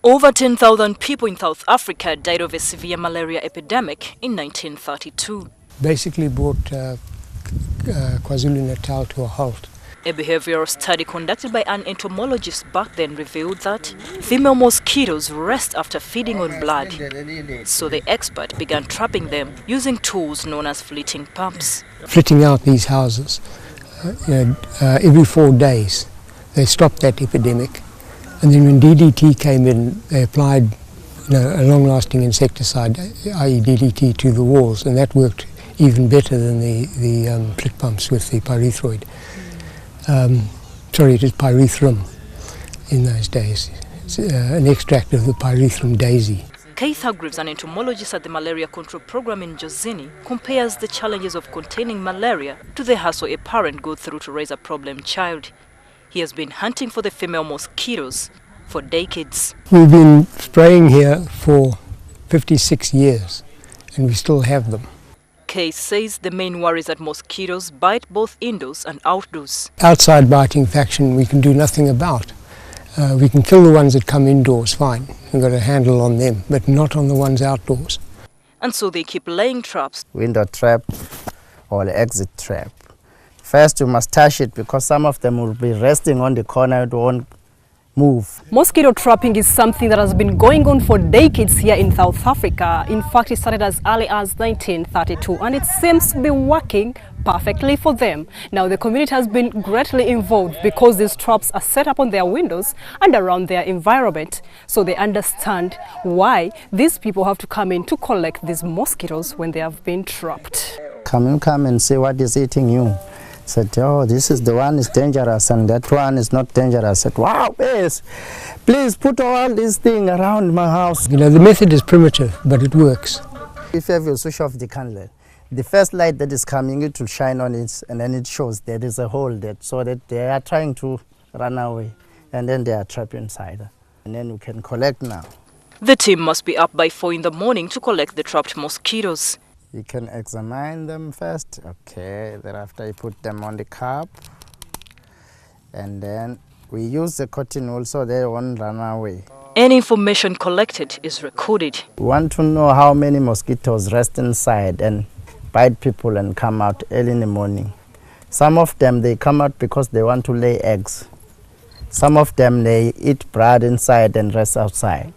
Over 10,000 people in South Africa died of a severe malaria epidemic in 1932. Basically brought KwaZulu-Natal to a halt. A behavioral study conducted by an entomologist back then revealed that female mosquitoes rest after feeding on blood. So the expert began trapping them using tools known as flitting pumps. Flitting out these houses every 4 days. They stopped that epidemic. And then when DDT came in, they applied a long-lasting insecticide, i.e. DDT, to the walls, and that worked even better than the flit pumps with the pyrethroid. Sorry, it is pyrethrum in those days. It's an extract of the pyrethrum daisy. Keith Hargreaves, an entomologist at the Malaria Control Program in Jozini, compares the challenges of containing malaria to the hassle a parent goes through to raise a problem child. He has been hunting for the female mosquitoes for decades. We've been spraying here for 56 years and we still have them. Keith says the main worry is that mosquitoes bite both indoors and outdoors. Outside biting faction we can do nothing about. We can kill the ones that come indoors, fine. We've got a handle on them, but not on the ones outdoors. And so they keep laying traps. Window trap or exit trap. First you must touch it because some of them will be resting on the corner, it won't move. Mosquito trapping is something that has been going on for decades here in South Africa. In fact, it started as early as 1932 and it seems to be working perfectly for them. Now the community has been greatly involved because these traps are set up on their windows and around their environment. So they understand why these people have to come in to collect these mosquitoes when they have been trapped. Come and see what is eating you. Said, oh, this is the one is dangerous and that one is not dangerous. Said, wow, yes, please put all these things around my house. The method is primitive, but it works. If you have your switch off the candle, the first light that is coming, it will shine on it and then it shows there is a hole there so that they are trying to run away and then they are trapped inside. And then you can collect now. The team must be up by 4 in the morning to collect the trapped mosquitoes. You can examine them first, okay, thereafter you put them on the cup and then we use the cotton wool so they won't run away. Any information collected is recorded. We want to know how many mosquitoes rest inside and bite people and come out early in the morning. Some of them they come out because they want to lay eggs. Some of them they eat bread inside and rest outside.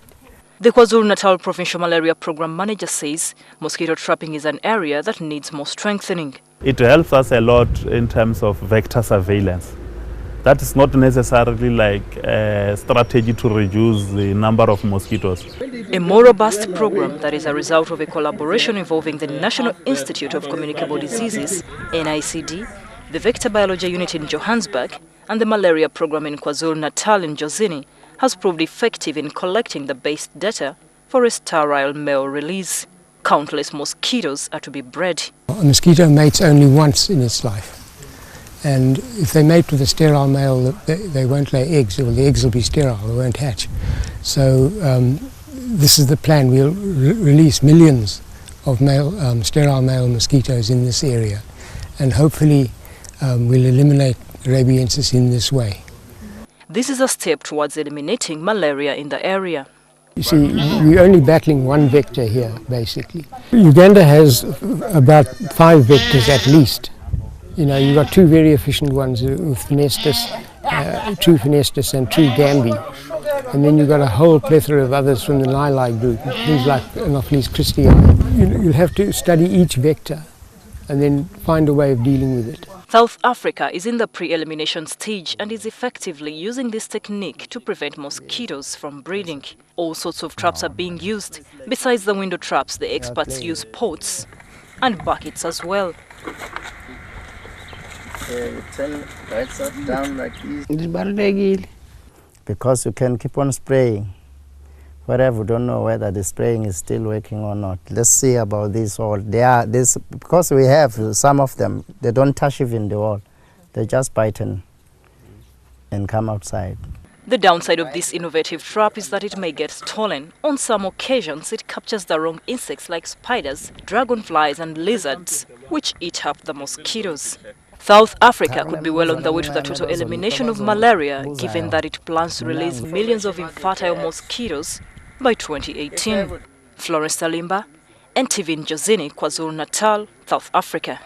The KwaZulu-Natal Provincial Malaria Program Manager says mosquito trapping is an area that needs more strengthening. It helps us a lot in terms of vector surveillance. That is not necessarily like a strategy to reduce the number of mosquitoes. A more robust program that is a result of a collaboration involving the National Institute of Communicable Diseases, NICD, the Vector Biology Unit in Johannesburg, and the Malaria Program in KwaZulu-Natal in Jozini has proved effective in collecting the base data for a sterile male release. Countless mosquitoes are to be bred. A mosquito mates only once in its life. And if they mate with a sterile male, they won't lay eggs, or the eggs will be sterile, they won't hatch. So this is the plan. We'll release millions of sterile male mosquitoes in this area. And hopefully we'll eliminate rabiensis in this way. This is a step towards eliminating malaria in the area. You see, we're only battling one vector here, basically. Uganda has about 5 vectors at least. You've got 2 very efficient ones with Phenestus, true Phenestus and true Gambi. And then you've got a whole plethora of others from the Lili group, things like Anopheles christi. You'll have to study each vector and then find a way of dealing with it. South Africa is in the pre-elimination stage and is effectively using this technique to prevent mosquitoes from breeding. All sorts of traps are being used. Besides the window traps, the experts use pots and buckets as well. Turn right side down like this. Because you can keep on spraying. Whatever, we don't know whether the spraying is still working or not. Let's see about this wall. Because we have some of them, they don't touch even the wall. They just bite and come outside. The downside of this innovative trap is that it may get stolen. On some occasions, it captures the wrong insects like spiders, dragonflies and lizards, which eat up the mosquitoes. South Africa could be well on the way to the total elimination of malaria, given that it plans to release millions of infertile mosquitoes by 2018. Florence Naluyimba, NTV Njozini, KwaZulu-Natal, South Africa.